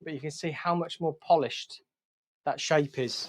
but you can see how much more polished that shape is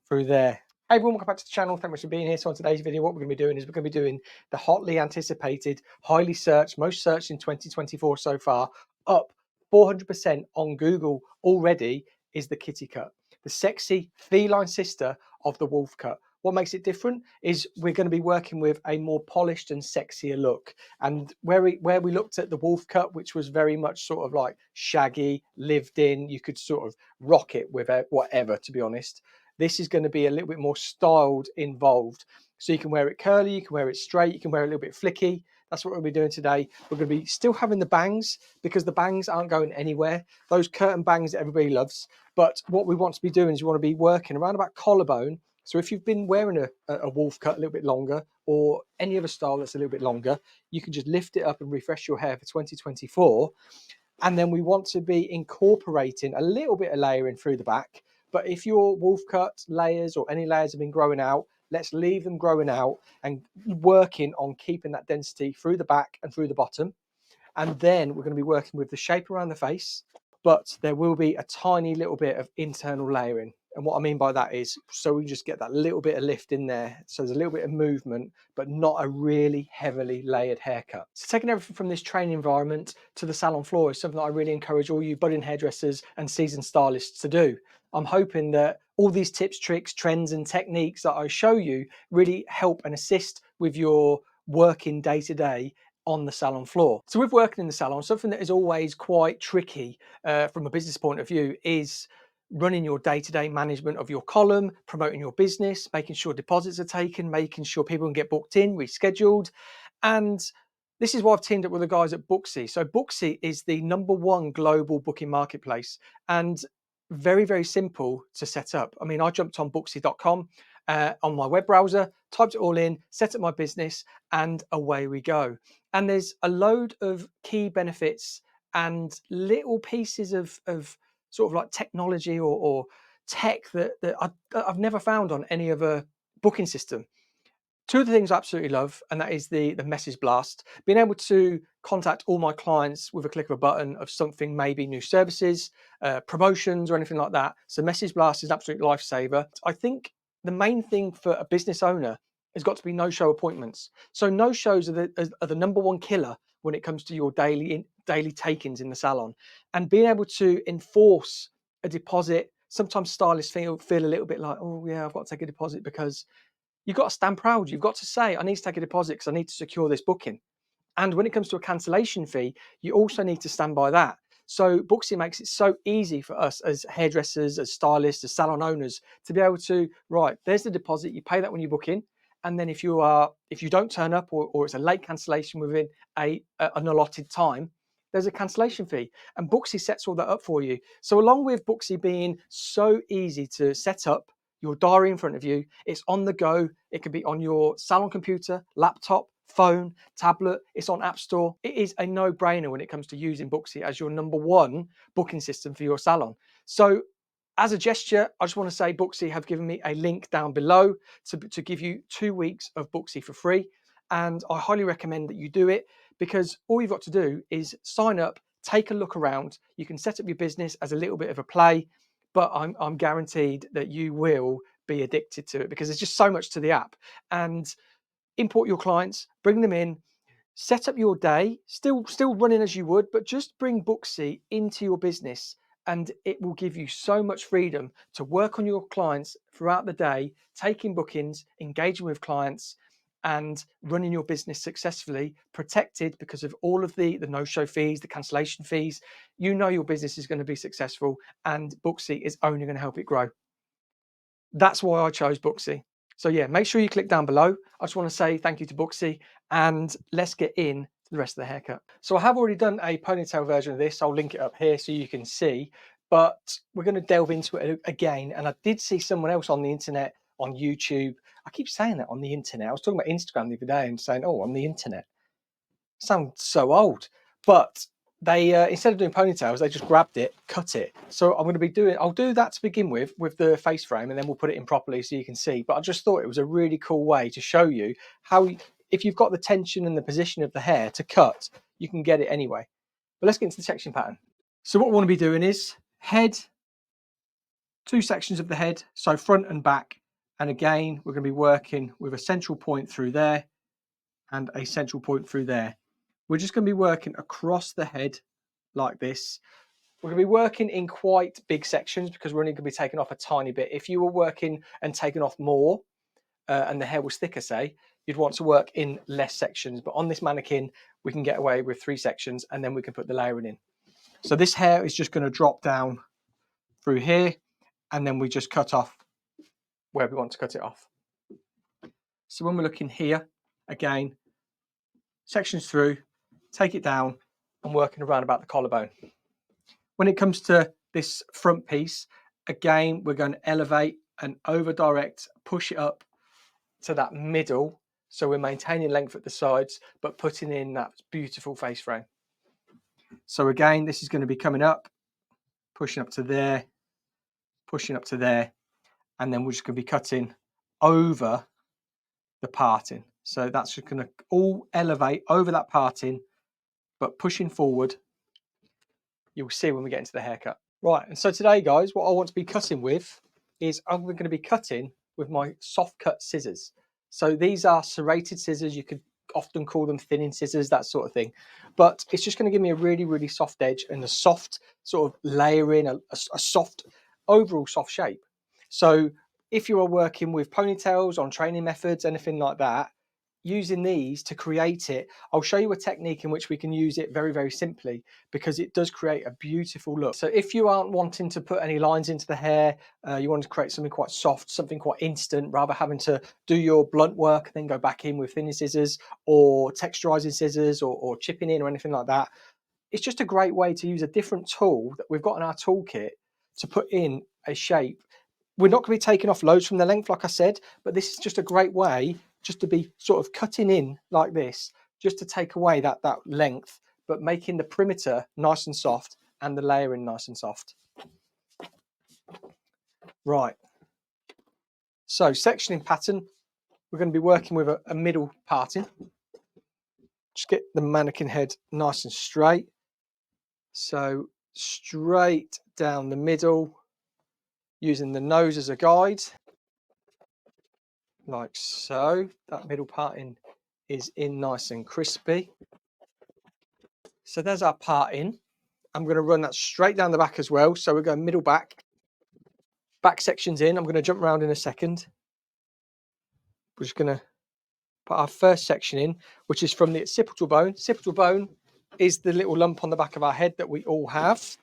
through there. Hey everyone, welcome back to the channel. Thank you for being here. So on today's video, what we're going to be doing is we're going to be doing the hotly anticipated, highly searched, most searched in 2024 so far, up 400% on Google already, is the kitty cut, the sexy feline sister of the wolf cut. What makes it different is we're going to be working with a more polished and sexier look. And where we looked at the wolf cut, which was very much sort of like shaggy, lived in, you could sort of rock it with whatever, to be honest. This is going to be a little bit more styled, involved. So you can wear it curly, you can wear it straight, you can wear it a little bit flicky. That's what we'll be doing today. We're going to be still having the bangs because the bangs aren't going anywhere. Those curtain bangs that everybody loves. But what we want to be doing is we want to be working around about collarbone. So if you've been wearing a wolf cut a little bit longer or any other style that's a little bit longer, you can just lift it up and refresh your hair for 2024. And then we want to be incorporating a little bit of layering through the back. But if your wolf cut layers or any layers have been growing out, let's leave them growing out and working on keeping that density through the back and through the bottom. And then we're going to be working with the shape around the face, but there will be a tiny little bit of internal layering. And what I mean by that is, so we just get that little bit of lift in there. So there's a little bit of movement, but not a really heavily layered haircut. So taking everything from this training environment to the salon floor is something that I really encourage all you budding hairdressers and seasoned stylists to do. I'm hoping that all these tips, tricks, trends, and techniques that I show you really help and assist with your working day to day on the salon floor. So with working in the salon, something that is always quite tricky from a business point of view is running your day-to-day management of your column, promoting your business, making sure deposits are taken, making sure people can get booked in, rescheduled. And this is why I've teamed up with the guys at Booksy. So Booksy is the #1 global booking marketplace and very, very simple to set up. I mean, I jumped on booksy.com on my web browser, typed it all in, set up my business, and away we go. And there's a load of key benefits and little pieces of sort of like technology or tech that I've never found on any other booking system. Two of the things I absolutely love, and that is the message blast. Being able to contact all my clients with a click of a button of something, maybe new services, promotions, or anything like that. So message blast is an absolute lifesaver. I think the main thing for a business owner has got to be no-show appointments. So no-shows are the #1 killer when it comes to your daily takings in the salon. And being able to enforce a deposit, sometimes stylists feel a little bit like, oh yeah, I've got to take a deposit because you've got to stand proud. You've got to say, I need to take a deposit because I need to secure this booking. And when it comes to a cancellation fee, you also need to stand by that. So Booksy makes it so easy for us as hairdressers, as stylists, as salon owners to be able to, right, there's the deposit, you pay that when you book in. And then if you don't turn up or it's a late cancellation within an allotted time, there's a cancellation fee. And Booksy sets all that up for you. So along with Booksy being so easy to set up, your diary in front of you, it's on the go. It could be on your salon computer, laptop, phone, tablet. It's on App Store. It is a no-brainer when it comes to using Booksy as your #1 booking system for your salon. So as a gesture, I just want to say Booksy have given me a link down below to give you 2 weeks of Booksy for free. And I highly recommend that you do it because all you've got to do is sign up, take a look around. You can set up your business as a little bit of a play, but I'm guaranteed that you will be addicted to it because there's just so much to the app. And import your clients, bring them in, set up your day, still running as you would, but just bring Booksy into your business and it will give you so much freedom to work on your clients throughout the day, taking bookings, engaging with clients, and running your business successfully, protected because of all of the no-show fees, the cancellation fees. You know your business is going to be successful and Booksy is only going to help it grow. That's why I chose Booksy. So yeah, make sure you click down below. I just want to say thank you to Booksy and let's get in to the rest of the haircut. So I have already done a ponytail version of this. I'll link it up here so you can see, but we're going to delve into it again. And I did see someone else on the internet, on YouTube. I keep saying that, on the internet. I was talking about Instagram the other day and saying, oh, on the internet. Sounds so old. But they instead of doing ponytails, they just grabbed it, cut it. So I'll do that to begin with the face frame, and then we'll put it in properly so you can see. But I just thought it was a really cool way to show you how, if you've got the tension and the position of the hair to cut, you can get it anyway. But let's get into the section pattern. So what we want to be doing is Head, 2 sections of the head, so front and back. And again, we're going to be working with a central point through there and a central point through there. We're just going to be working across the head like this. We're going to be working in quite big sections because we're only going to be taking off a tiny bit. If you were working and taking off more and the hair was thicker, say, you'd want to work in less sections. But on this mannequin, we can get away with 3 sections and then we can put the layering in. So this hair is just going to drop down through here and then we just cut off where we want to cut it off. So when we're looking here, again, sections through, take it down and working around about the collarbone. When it comes to this front piece, again, we're going to elevate and over direct, push it up to that middle. So we're maintaining length at the sides, but putting in that beautiful face frame. So again, this is going to be coming up, pushing up to there, pushing up to there, and then we're just going to be cutting over the parting. So that's just going to all elevate over that parting, but pushing forward. You'll see when we get into the haircut. Right, and so today, guys, what I want to be cutting with is I'm going to be cutting with my soft cut scissors. So these are serrated scissors. You could often call them thinning scissors, that sort of thing. But it's just going to give me a really, really soft edge and a soft sort of layering, a soft, overall soft shape. So if you are working with ponytails on training methods, anything like that, using these to create it, I'll show you a technique in which we can use it very, very simply because it does create a beautiful look. So if you aren't wanting to put any lines into the hair, you want to create something quite soft, something quite instant, rather having to do your blunt work, then go back in with thinning scissors or texturizing scissors or chipping in or anything like that. It's just a great way to use a different tool that we've got in our toolkit to put in a shape. We're not going to be taking off loads from the length, like I said, but this is just a great way just to be sort of cutting in like this, just to take away that length, but making the perimeter nice and soft and the layering nice and soft. Right. So sectioning pattern, we're going to be working with a middle parting. Just get the mannequin head nice and straight. So straight down the middle, using the nose as a guide. Like so. That middle parting is in nice and crispy. So there's our parting. I'm going to run that straight down the back as well. So we're going middle back sections in. I'm going to jump around in a second. We're just going to put our first section in, which is from the occipital bone. Occipital bone is the little lump on the back of our head that we all have.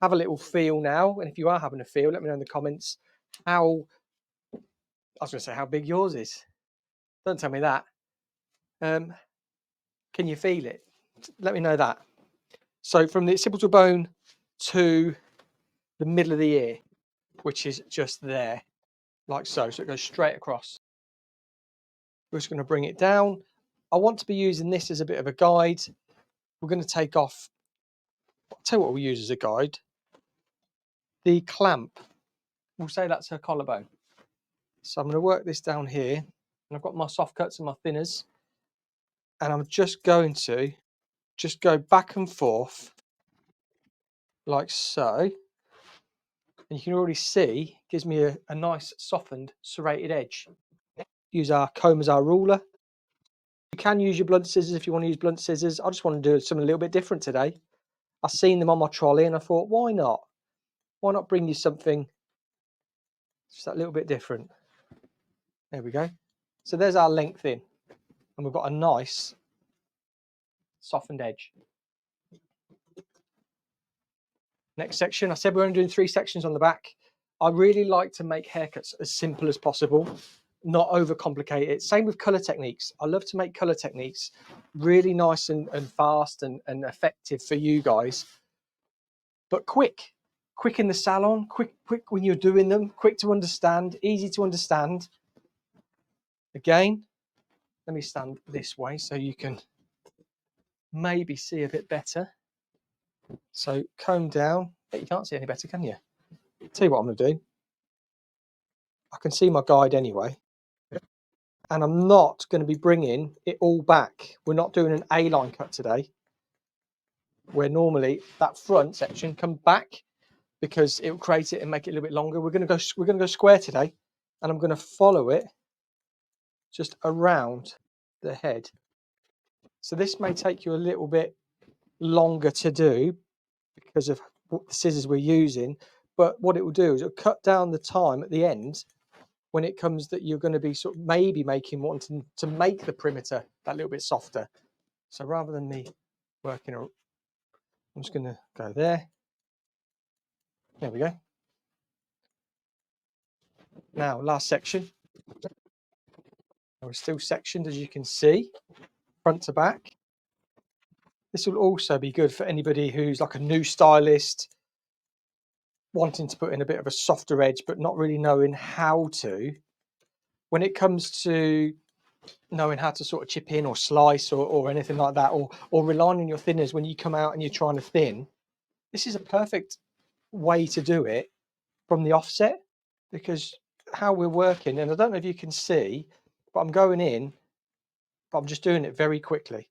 Have a little feel now. And if you are having a feel, let me know in the comments how, I was going to say how big yours is. Don't tell me that. Can you feel it? Let me know that. So from the occipital bone to the middle of the ear, which is just there, like so. So it goes straight across. We're just going to bring it down. I want to be using this as a bit of a guide. We're going to take off, I'll tell you what we'll use as a guide. The clamp, we'll say that's her collarbone. So I'm going to work this down here. And I've got my soft cuts and my thinners. And I'm just going to just go back and forth like so. And you can already see, it gives me a nice softened serrated edge. Use our comb as our ruler. You can use your blunt scissors if you want to use blunt scissors. I just want to do something a little bit different today. I've seen them on my trolley and I thought, why not? Why not bring you something just a little bit different? There we go. So there's our length in. And we've got a nice softened edge. Next section, I said we're only doing 3 sections on the back. I really like to make haircuts as simple as possible, not overcomplicate it. Same with color techniques. I love to make color techniques really nice and fast and effective for you guys, but quick in the salon, quick when you're doing them, quick to understand, easy to understand. Again, let me stand this way so you can maybe see a bit better. So comb down. You can't see any better, can you? Tell you what I'm going to do. I can see my guide anyway. And I'm not going to be bringing it all back. We're not doing an A-line cut today, where normally that front section comes back. because it will create it and make it a little bit longer. We're going to go square today, and I'm going to follow it just around the head. So this may take you a little bit longer to do because of what the scissors we're using, but what it will do is it'll cut down the time at the end when it comes that you're going to be sort of maybe wanting to make the perimeter that little bit softer. So rather than me working, I'm just going to go there. There we go. Now, last section. We're still sectioned, as you can see, front to back. This will also be good for anybody who's like a new stylist, wanting to put in a bit of a softer edge, but not really knowing how to. When it comes to knowing how to sort of chip in or slice or anything like that, or relying on your thinners when you come out and you're trying to thin, this is a perfect way to do it from the offset, because how we're working, and I don't know if you can see, but I'm going in, but I'm just doing it very quickly.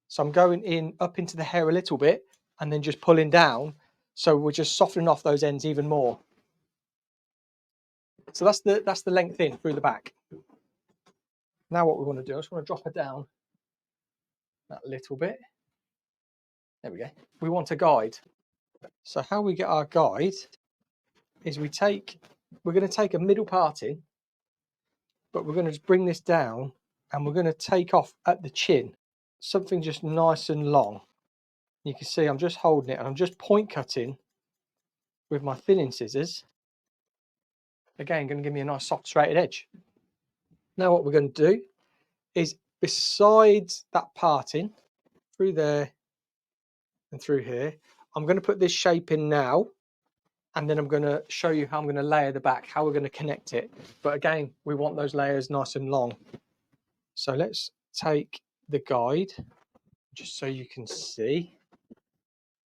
So I'm going in up into the hair a little bit and then just pulling down. So we're just softening off those ends even more. So that's the length in through the back. Now what we want to do, I just want to drop it down that little bit. There we go. We want a guide. So how we get our guide is we're going to take a middle part in, but we're going to just bring this down and we're going to take off at the chin, something just nice and long. You can see I'm just holding it and I'm just point cutting with my thinning scissors. Again, going to give me a nice soft serrated edge. Now what we're going to do is, besides that parting through there and through here, I'm going to put this shape in now, and then I'm going to show you how I'm going to layer the back, how we're going to connect it. But again, we want those layers nice and long. So let's take the guide just so you can see.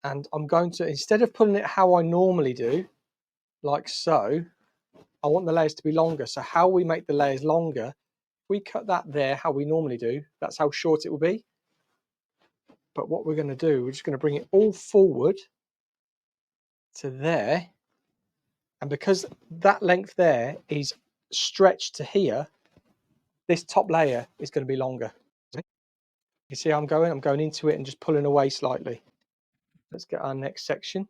And I'm going to, instead of pulling it how I normally do, like so, I want the layers to be longer. So how we make the layers longer, we cut that there how we normally do, that's how short it will be. But what we're going to do, we're just going to bring it all forward to there, and because that length there is stretched to here, this top layer is going to be longer. You see how I'm going into it and just pulling away slightly. Let's get our next section.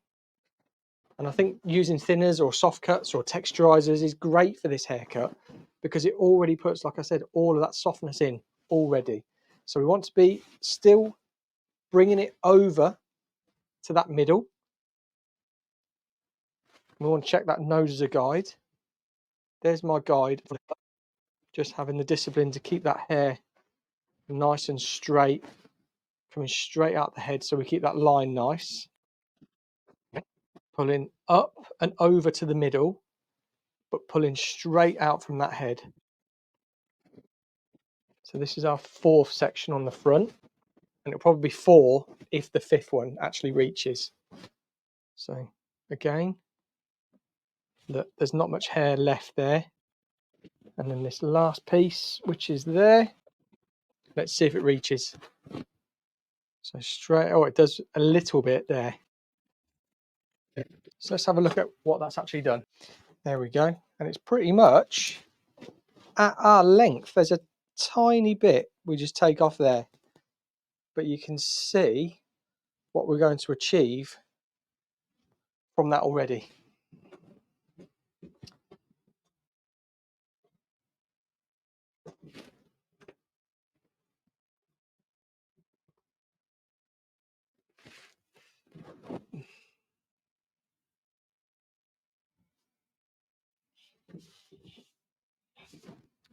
And I think using thinners or soft cuts or texturizers is great for this haircut, because it already puts, like I said, all of that softness in already. So we want to be still bringing it over to that middle. We want to check that nose as a guide. There's my guide. Just having the discipline to keep that hair nice and straight, coming straight out the head, so we keep that line nice. Pulling up and over to the middle, but pulling straight out from that head. So this is our fourth section on the front, and it'll probably be 4 if the 5th one actually reaches. So again, look, there's not much hair left there. And then this last piece, which is there, let's see if it reaches. So straight, oh, it does a little bit there. So let's have a look at what that's actually done. There we go. And it's pretty much at our length. There's a tiny bit we just take off there, but you can see what we're going to achieve from that already.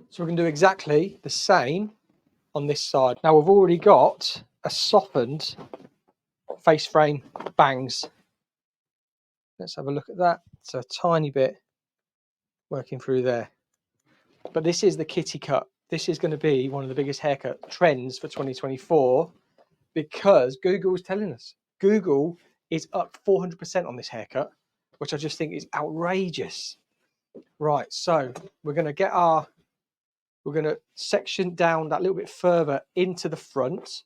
So we're going to do exactly the same on this side. Now we've already got a softened face frame bangs. Let's have a look at that. It's a tiny bit working through there. But this is the kitty cut. This is going to be one of the biggest haircut trends for 2024, because Google is telling us. Google is up 400% on this haircut, which I just think is outrageous. Right, so we're going to section down that little bit further into the front,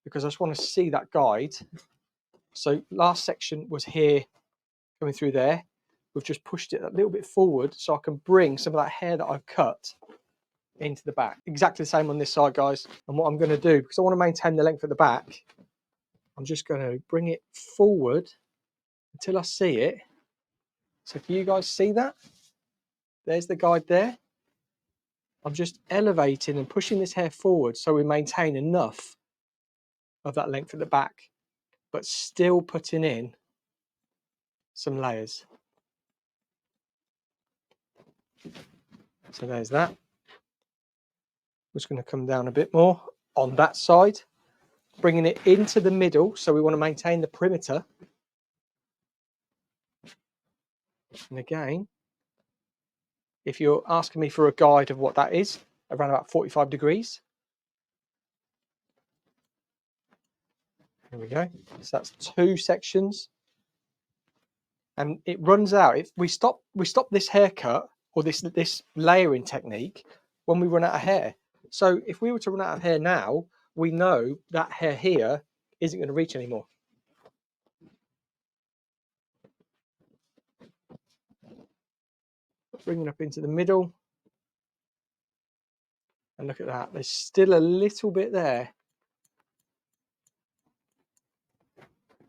because I just want to see that guide. So last section was here coming through there. We've just pushed it a little bit forward so I can bring some of that hair that I've cut into the back. Exactly the same on this side, guys. And what I'm going to do, because I want to maintain the length at the back, I'm just going to bring it forward until I see it. So can you guys see that? There's the guide there. I'm just elevating and pushing this hair forward so we maintain enough of that length at the back, but still putting in some layers. So there's that. I'm just going to come down a bit more on that side, bringing it into the middle. So we want to maintain the perimeter. And again, if you're asking me for a guide of what that is, around about 45 degrees. There we go. So that's 2 sections. And it runs out. If we stop this haircut or this layering technique when we run out of hair. So if we were to run out of hair now, we know that hair here isn't going to reach anymore. Bringing up into the middle. And look at that. There's still a little bit there.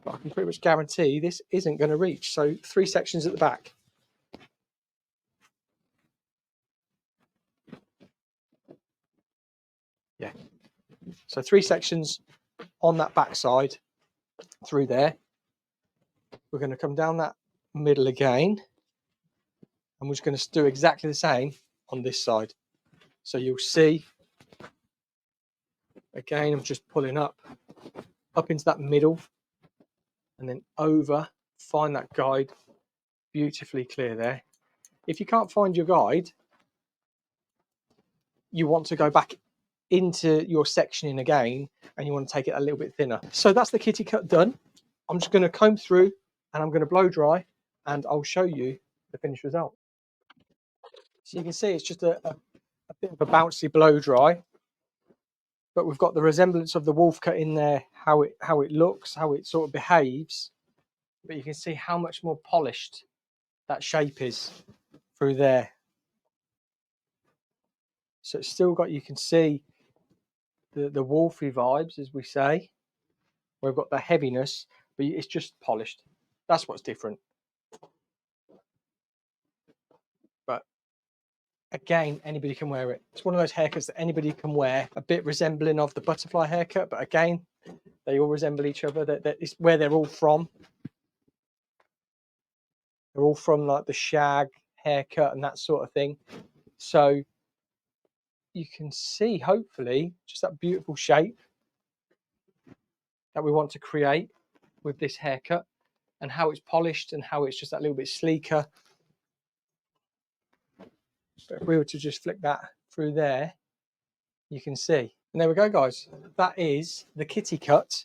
But I can pretty much guarantee this isn't going to reach. So 3 sections at the back. Yeah. So 3 sections on that back side through there. We're going to come down that middle again. And we're just going to do exactly the same on this side. So you'll see, again, I'm just pulling up into that middle and then over, find that guide, beautifully clear there. If you can't find your guide, you want to go back into your sectioning again and you want to take it a little bit thinner. So that's the kitty cut done. I'm just going to comb through and I'm going to blow dry and I'll show you the finished result. So you can see it's just a bit of a bouncy blow dry, but we've got the resemblance of the wolf cut in there, how it looks, how it sort of behaves, but you can see how much more polished that shape is through there. So it's still got, you can see the wolfy vibes, as we say. We've got the heaviness, but it's just polished. That's what's different. But again, anybody can wear it. It's one of those haircuts that anybody can wear, a bit resembling of the butterfly haircut, but again, they all resemble each other. That is where they're all from. They're all from like the shag haircut and that sort of thing. So you can see, hopefully, just that beautiful shape that we want to create with this haircut and how it's polished and how it's just that little bit sleeker. But if we were to just flick that through there, you can see. And there we go, guys. That is the kitty cut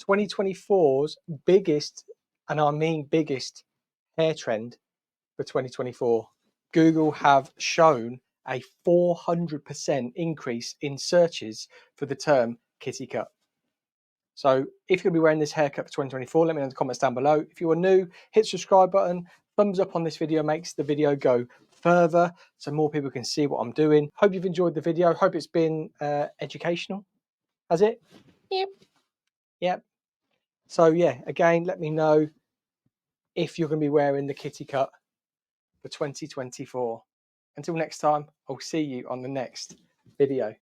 2024's biggest, and I mean biggest, hair trend for 2024. Google have shown a 400% increase in searches for the term kitty cut. So if you're going to be wearing this haircut for 2024, let me know in the comments down below. If you are new, hit the subscribe button. Thumbs up on this video makes the video go further so more people can see what I'm doing. Hope you've enjoyed the video. Hope it's been educational. Has it? Yep. So yeah, again, let me know if you're going to be wearing the kitty cut for 2024. Until next time, I'll see you on the next video.